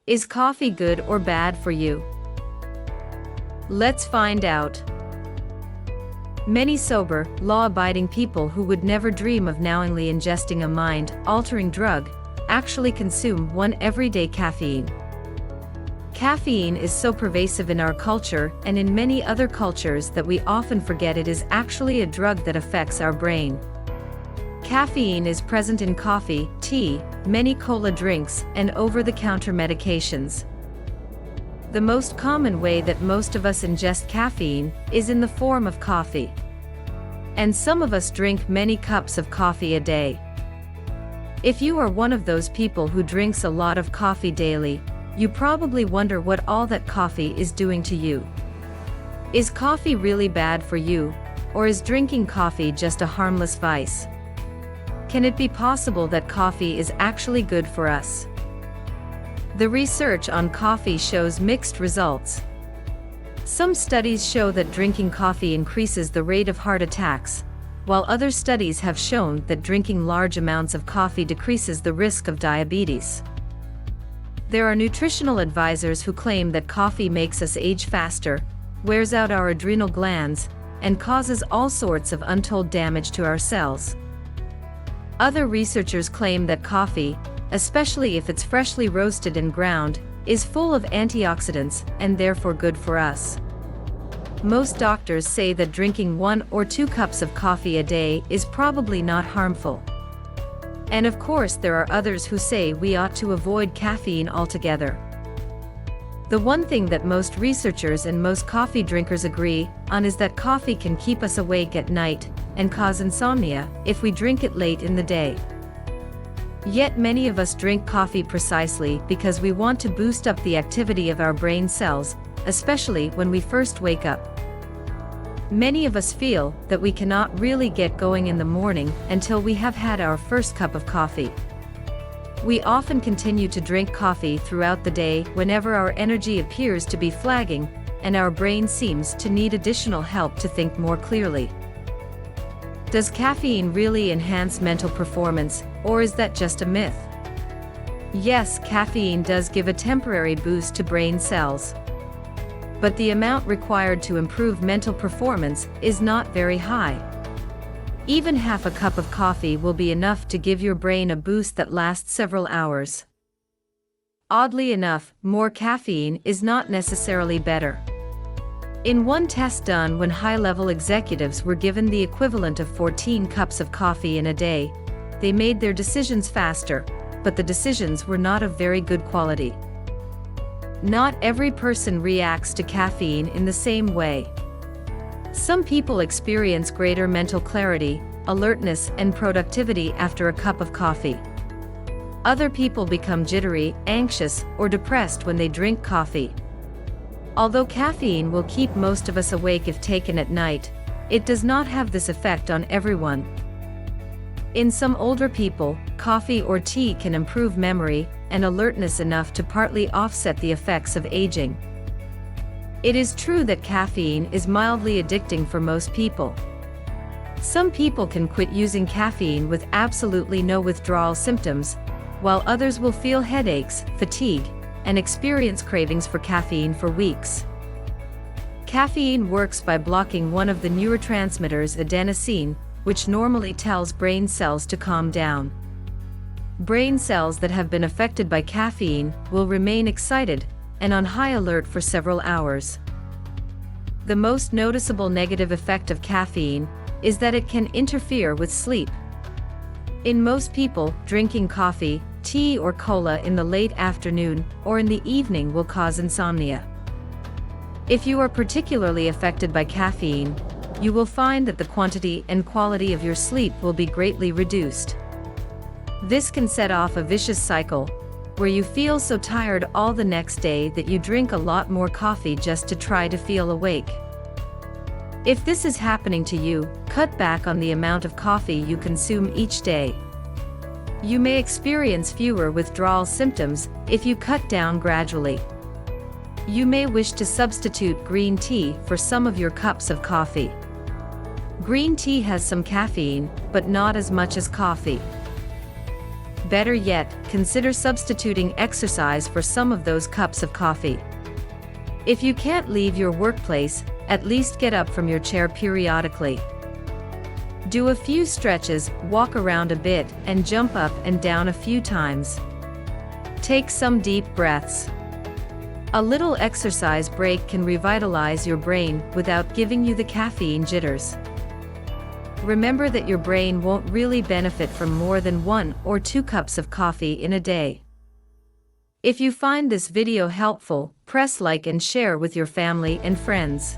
Is coffee good or bad for you? Let's find out. Many sober, law-abiding people who would never dream of knowingly ingesting a mind-altering drug actually consume one everyday caffeine. Caffeine is so pervasive in our culture and in many other cultures that we often forget it is actually a drug that affects our brain. Caffeine is present in coffee, tea, many cola drinks, and over-the-counter medications. The most common way that most of us ingest caffeine is in the form of coffee. And some of us drink many cups of coffee a day. If you are one of those people who drinks a lot of coffee daily, you probably wonder what all that coffee is doing to you. Is coffee really bad for you, or is drinking coffee just a harmless vice? Can it be possible that coffee is actually good for us? The research on coffee shows mixed results. Some studies show that drinking coffee increases the rate of heart attacks, while other studies have shown that drinking large amounts of coffee decreases the risk of diabetes. There are nutritional advisors who claim that coffee makes us age faster, wears out our adrenal glands, and causes all sorts of untold damage to our cells. Other researchers claim that coffee, especially if it's freshly roasted and ground, is full of antioxidants and therefore good for us. Most doctors say that drinking 1 or 2 cups of coffee a day is probably not harmful. And of course there are others who say we ought to avoid caffeine altogether. The one thing that most researchers and most coffee drinkers agree on is that coffee can keep us awake at night and cause insomnia if we drink it late in the day. Yet many of us drink coffee precisely because we want to boost up the activity of our brain cells, especially when we first wake up. Many of us feel that we cannot really get going in the morning until we have had our first cup of coffee. We often continue to drink coffee throughout the day whenever our energy appears to be flagging and our brain seems to need additional help to think more clearly. Does caffeine really enhance mental performance, or is that just a myth? Yes, caffeine does give a temporary boost to brain cells. But the amount required to improve mental performance is not very high. Even half a cup of coffee will be enough to give your brain a boost that lasts several hours. Oddly enough, more caffeine is not necessarily better. In one test done when high-level executives were given the equivalent of 14 cups of coffee in a day, they made their decisions faster, but the decisions were not of very good quality. Not every person reacts to caffeine in the same way. Some people experience greater mental clarity, alertness, and productivity after a cup of coffee. Other people become jittery, anxious, or depressed when they drink coffee. Although caffeine will keep most of us awake if taken at night, it does not have this effect on everyone. In some older people, coffee or tea can improve memory and alertness enough to partly offset the effects of aging. It is true that caffeine is mildly addicting for most people. Some people can quit using caffeine with absolutely no withdrawal symptoms, while others will feel headaches, fatigue, and experience cravings for caffeine for weeks. Caffeine works by blocking one of the neurotransmitters adenosine, which normally tells brain cells to calm down. Brain cells that have been affected by caffeine will remain excited and on high alert for several hours. The most noticeable negative effect of caffeine is that it can interfere with sleep. In most people, drinking coffee, tea or cola in the late afternoon or in the evening will cause insomnia. If you are particularly affected by caffeine, you will find that the quantity and quality of your sleep will be greatly reduced. This can set off a vicious cycle, where you feel so tired all the next day that you drink a lot more coffee just to try to feel awake. If this is happening to you, cut back on the amount of coffee you consume each day. You may experience fewer withdrawal symptoms if you cut down gradually. You may wish to substitute green tea for some of your cups of coffee. Green tea has some caffeine, but not as much as coffee. Better yet, consider substituting exercise for some of those cups of coffee. If you can't leave your workplace, at least get up from your chair periodically. Do a few stretches, walk around a bit, and jump up and down a few times. Take some deep breaths. A little exercise break can revitalize your brain without giving you the caffeine jitters. Remember that your brain won't really benefit from more than 1 or 2 cups of coffee in a day. If you find this video helpful, press like and share with your family and friends.